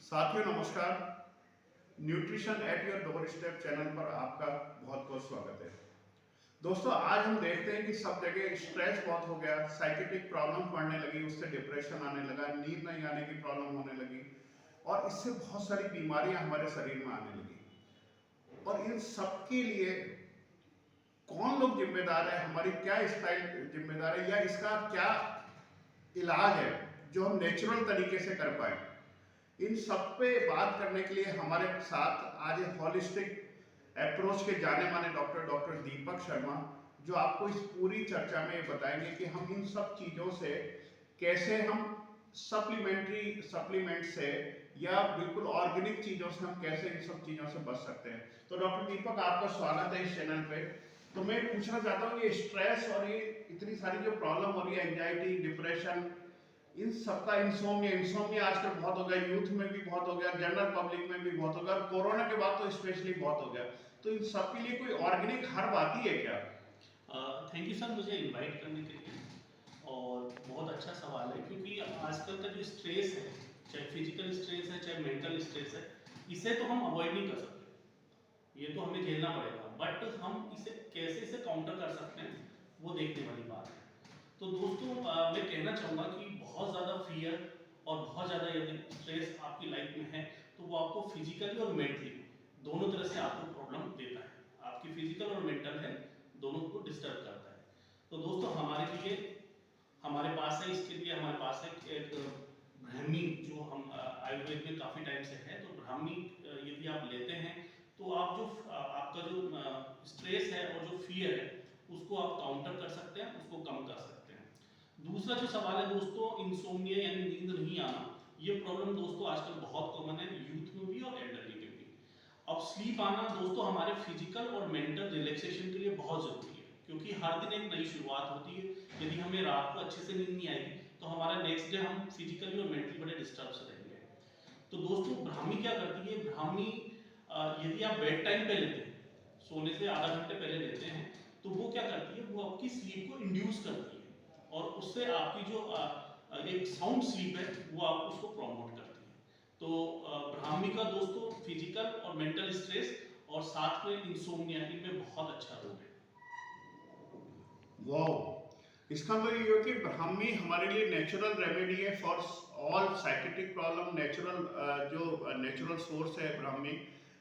साथियों नमस्कार। Nutrition at your door step channel पर आपका बहुत बहुत स्वागत है। दोस्तों, आज हम देखते हैं कि सब जगह स्ट्रेस बहुत हो गया, साइकेट्रिक प्रॉब्लम बढ़ने लगी, उससे डिप्रेशन आने लगा, नींद नहीं आने की प्रॉब्लम होने लगी और इससे बहुत सारी बीमारियां हमारे शरीर में आने लगी। और इन सब के लिए कौन लोग जिम्मेदार है, हमारी क्या स्टाइल जिम्मेदार है या इसका क्या इलाज है जो हम नेचुरल तरीके से कर पाए। इन सब पे बात करने के लिए हमारे साथ आज हॉलिस्टिक अप्रोच के जाने माने डॉक्टर दीपक शर्मा, जो आपको इस पूरी चर्चा में बताएंगे कि हम इन सब चीज़ों से कैसे हम सप्लीमेंट से या बिल्कुल ऑर्गेनिक चीज़ों से हम कैसे इन सब चीज़ों से बच सकते हैं। तो डॉक्टर दीपक, आपका स्वागत है इस चैनल पे। तो मैं पूछना चाहता हूँ, ये स्ट्रेस और ये इतनी सारी जो प्रॉब्लम हो रही है, एंजाइटी, डिप्रेशन, इन सबका, इंसोम्निया आजकल बहुत हो गया, यूथ में भी बहुत हो गया, जनरल पब्लिक में भी बहुत हो गया और कोरोना के बाद तो स्पेशली बहुत हो गया। तो इन सब के लिए कोई ऑर्गेनिक हर्ब आती है क्या? थैंक यू सर, मुझे इनवाइट करने के लिए। और बहुत अच्छा सवाल है, क्योंकि आजकल का जो स्ट्रेस है, चाहे फिजिकल स्ट्रेस है चाहे मेंटल स्ट्रेस है, इसे तो हम अवॉइड नहीं कर सकते, ये तो हमें झेलना पड़ेगा। बट हम इसे कैसे इसे काउंटर कर सकते हैं, वो देखने वाली बात है। तो दोस्तों, मैं कहना चाहूँगा कि बहुत ज़्यादा फियर और बहुत ज़्यादा यदि स्ट्रेस आपकी लाइफ में है, तो वो आपको फिजिकली और मेंटली दोनों तरह से आपको प्रॉब्लम देता है। आपकी फिजिकल और मेंटल हेल्थ दोनों को डिस्टर्ब करता है। तो दोस्तों, हमारे पास है, इसके लिए हमारे पास है एक ब्राह्मी, जो हम आयुर्वेद में काफ़ी टाइम से है। तो ब्राह्मी यदि आप लेते हैं तो आप आपका जो स्ट्रेस है और जो फियर है, उसको आप काउंटर कर सकते हैं, उसको कम कर सकते हैं। दूसरा जो सवाल है दोस्तों, इंसोम्निया यानी नींद नहीं आना, ये प्रॉब्लम दोस्तों आजकल बहुत कॉमन है, यूथ में भी और एल्डरली में भी। अब स्लीप आना दोस्तों हमारे फिजिकल और मेंटल रिलैक्सेशन के लिए बहुत जरूरी है, क्योंकि हर दिन एक नई शुरुआत होती है। यदि हमें रात को अच्छे से नींद नहीं आएगी तो हमारा नेक्स्ट डे हम फिजिकली और मेंटली बड़े डिस्टर्ब से रहेंगे। तो दोस्तों, ब्राह्मी क्या करती है, ब्राह्मी यदि आप बेड टाइम पे लेते हैं, सोने से आधा घंटे पहले लेते हैं, तो वो क्या करती है, वो आपकी स्लीप को इंड्यूस करती है और उससे आपकी जो एक साउंड स्लीप है वो आप उसको प्रमोट करती है। तो ब्राह्मी का दोस्तों फिजिकल और मेंटल स्ट्रेस और साथ में इंसोम्निया, इनमें बहुत अच्छा रोल है। वाह, इसका मतलब ये हो कि ब्राह्मी हमारे लिए नेचुरल रेमेडी है फॉर ऑल साइकेट्रिक प्रॉब्लम। जो नेचुरल सोर्स है ब्राह्मी,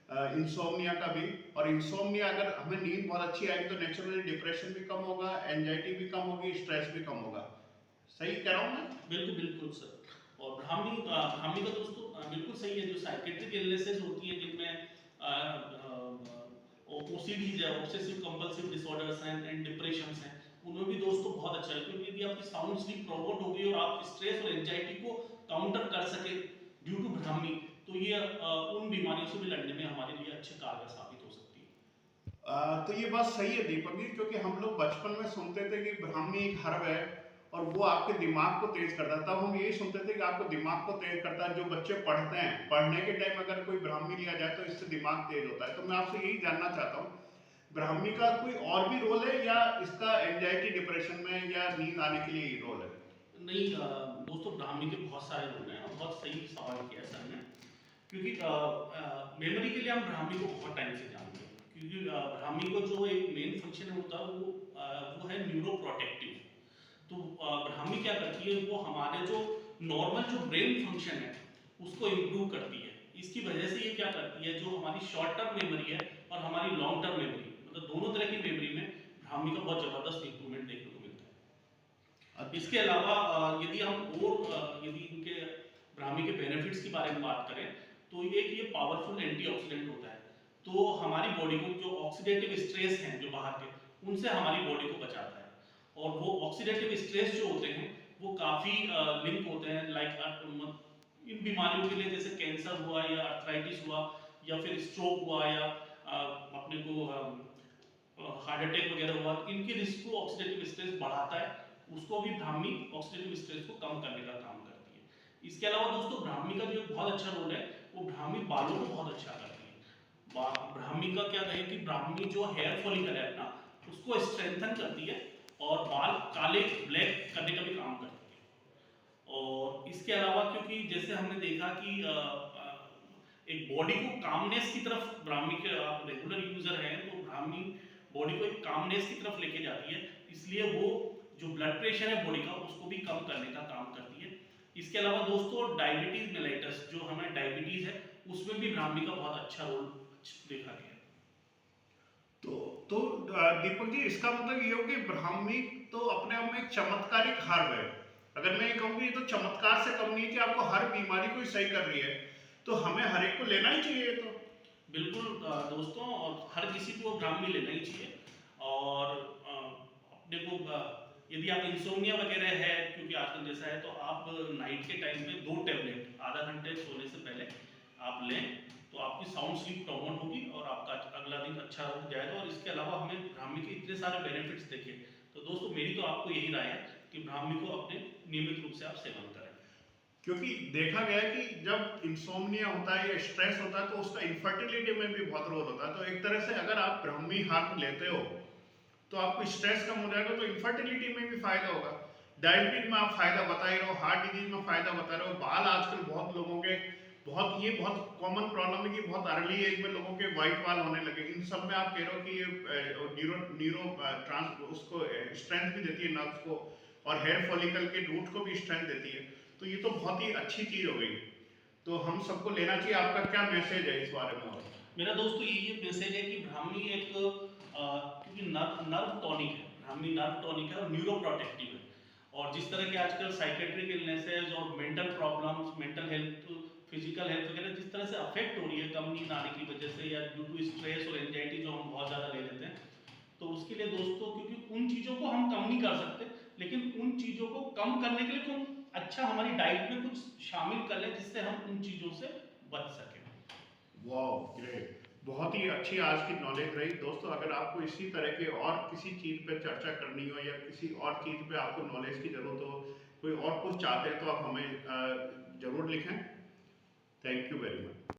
इंसोम्निया का भी। और इंसोम्निया अगर हमें नींद बहुत अच्छी आएगी तो नेचुरली डिप्रेशन भी कम होगा, एंजाइटी भी कम होगी, स्ट्रेस भी कम होगा। सही कह रहा हूँ मैं? बिल्कुल बिल्कुल सर। और ब्राह्मी का दोस्तों बिल्कुल सही है। जो साइकेट्रिक इलनेसेस होती हैं, जिनमें ओसीडीज है, ऑब्सेसिव कंपल्सिव डिसऑर्डर्स हैं, एंड डिप्रेशंस हैं, उनमें भी दोस्तों बहुत अच्छा है। क्योंकि यदि आपकी साउंड स्लीप प्रोमोट होगी और आप स्ट्रेस और एंजाइटी को काउंटर कर सके ड्यू टू ब्राह्मी, तो ये उन बीमारियों से भी लड़ने में हमारे लिए अच्छे कारगर साबित हो सकती है। तो ये बात सही है दीपक जी, क्योंकि हम लोग बचपन में सुनते थे कि ब्राह्मी एक हर्ब है और वो आपके दिमाग को तेज करता था। हम यही सुनते थे कि आपको दिमाग को तेज करता है। जो बच्चे पढ़ते हैं, पढ़ने के टाइम अगर कोई ब्राह्मी लिया जाए तो इससे दिमाग तेज होता है। तो मैं आपसे यही जानना चाहता हूँ, ब्राह्मी का कोई और भी रोल है या इसका एंजाइटी, डिप्रेशन में या नींद आने के लिए ही रोल है? नहीं दोस्तों, ब्राह्मी के बहुत सारे रोल हैं। बहुत सही सवाल किया सर ने। क्योंकि मेमोरी के लिए हम ब्राह्मी को बहुत टाइम से जानते हैं, क्योंकि ब्राह्मी को जो एक मेन फंक्शन होता है वो है न्यूरो प्रोटेक्टिव। तो ब्राह्मी क्या करती है, वो हमारे जो नॉर्मल जो ब्रेन फंक्शन है उसको इम्प्रूव करती है। इसकी वजह से ये क्या करती है, जो हमारी शॉर्ट टर्म मेमोरी है और हमारी लॉन्ग टर्म मेमोरी, मतलब दोनों तरह की मेमोरी में ब्राह्मी का बहुत जबरदस्त इंप्रूवमेंट देखने को मिलता है। अब इसके अलावा यदि इनके ब्राह्मी के बेनिफिट्स के बारे में बात करें, तो ये पावरफुल एंटीऑक्सीडेंट होता है। तो हमारी बॉडी को जो ऑक्सीडेटिव स्ट्रेस हैं जो बाहर के, उनसे हमारी बॉडी को बचाता है। और वो ऑक्सीडेटिव स्ट्रेस जो होते हैं वो काफ़ी लिंक होते हैं, लाइक इन बीमारियों के लिए, जैसे कैंसर हुआ या अर्थराइटिस हुआ या फिर स्ट्रोक हुआ या अपने को हार्ट अटैक वगैरह हुआ, इनके रिस्क को ऑक्सीडेटिव स्ट्रेस बढ़ाता है। उसको भी ब्राह्मी ऑक्सीडेटिव स्ट्रेस को कम करने का काम करती है। इसके अलावा दोस्तों, ब्राह्मी का जो बहुत अच्छा रोल है, वो ब्राह्मी बालों को बहुत अच्छा करती है। ब्राह्मी का क्या कहें कि ब्राह्मी जो हेयर फॉलिकल है अपना, उसको स्ट्रेंथन करती है और बाल काले ब्लैक करने का भी काम करती है। और इसके अलावा, क्योंकि जैसे हमने देखा कि एक बॉडी को कामनेस की तरफ, ब्राह्मी के आप रेगुलर यूजर हैं तो ब्राह्मी बॉडी को एक कामनेस की तरफ लेके जाती है, इसलिए वो जो ब्लड प्रेशर है बॉडी का उसको भी कम करने का काम करती है। इसके अलावा दोस्तों डायबिटीज मेलाइटस, जो हमें डायबिटीज है उसमें भी ब्राह्मी का बहुत अच्छा रोल देखा गया है। तो दीपक जी, इसका मतलब ये हो कि ब्राह्मी तो अपने आप में एक चमत्कारिक हर्ब है। अगर मैं ये कहूँ कि ये तो चमत्कार से कम नहीं है कि आपको हर बीमारी को ही सही कर रही है, तो हमें हर एक को लेना ही चाहिए। तो बिल्कुल दोस्तों, और हर किसी को ब्राह्मी लेना ही चाहिए। और अपने को यदि आप इंसोम्निया वगैरह है, क्योंकि आजकल जैसा है, तो आप नाइट के टाइम पे 2 टैबलेट आधा घंटे सोने से पहले आप लें, तो आपकी साउंड स्लीप प्रमोट होगी और आपका अगला दिन अच्छा हो जाएगा। और इसके अलावा हमें ब्राह्मी के इतने सारे बेनिफिट्स देखे, तो दोस्तों मेरी तो आपको यही राय है कि ब्राह्मी को अपने नियमित रूप से आप सेवन करें। क्योंकि देखा गया है कि जब इंसोम्निया होता है या स्ट्रेस होता है तो उसका इनफर्टिलिटी में भी बहुत रोल होता है। तो एक तरह से अगर आप ब्राह्मी हर्ब लेते हो तो आपको स्ट्रेस कम हो जाएगा, तो इनफर्टिलिटी में भी फायदा होगा। डायबिटीज में आप फायदा बता ही रहे हो, हार्ट डिजीज में फायदा बता रहे हो, बाल आजकल बहुत लोगों के बहुत कॉमन प्रॉब्लम है कि बहुत अर्ली एज में लोगों के वाइट बाल होने लगे। इन सब में आप कह रहे हो कि ये न्यूरो ट्रांस उसको स्ट्रेंथ भी देती है नर्व्स को, और हेयर फॉलिकल के रूट को भी स्ट्रेंथ देती है। तो ये तो बहुत ही अच्छी चीज हो गई, तो हम सबको लेना चाहिए। आपका क्या मैसेज है इस बारे में? और मेरा दोस्तों ये मैसेज है कि ब्राह्मी एक क्योंकि नर्व टॉनिक है, ब्राह्मी नर्व टॉनिक है और न्यूरो प्रोटेक्टिव है। और जिस तरह के आजकल साइकेट्रिक इलनेसेस और mental problems, mental health, physical health वगैरह जिस तरह से अफेक्ट हो रही है कम नींद आने की वजह से, या ड्यू टू स्ट्रेस और एंजाइटी जो हम बहुत ज़्यादा ले लेते हैं, तो उसके लिए दोस्तों, क्योंकि उन चीज़ों को हम कम नहीं कर सकते, लेकिन उन चीज़ों को कम करने के लिए हम अच्छा हमारी डाइट में कुछ शामिल कर लें जिससे हम उन चीज़ों से बच सकें। वाओ, ग्रेट, बहुत ही अच्छी आज की नॉलेज रही दोस्तों। अगर आपको इसी तरह के और किसी चीज़ पे चर्चा करनी हो या किसी और चीज़ पे आपको नॉलेज की ज़रूरत हो, कोई और कुछ चाहते हैं, तो आप हमें ज़रूर लिखें। Thank you very much.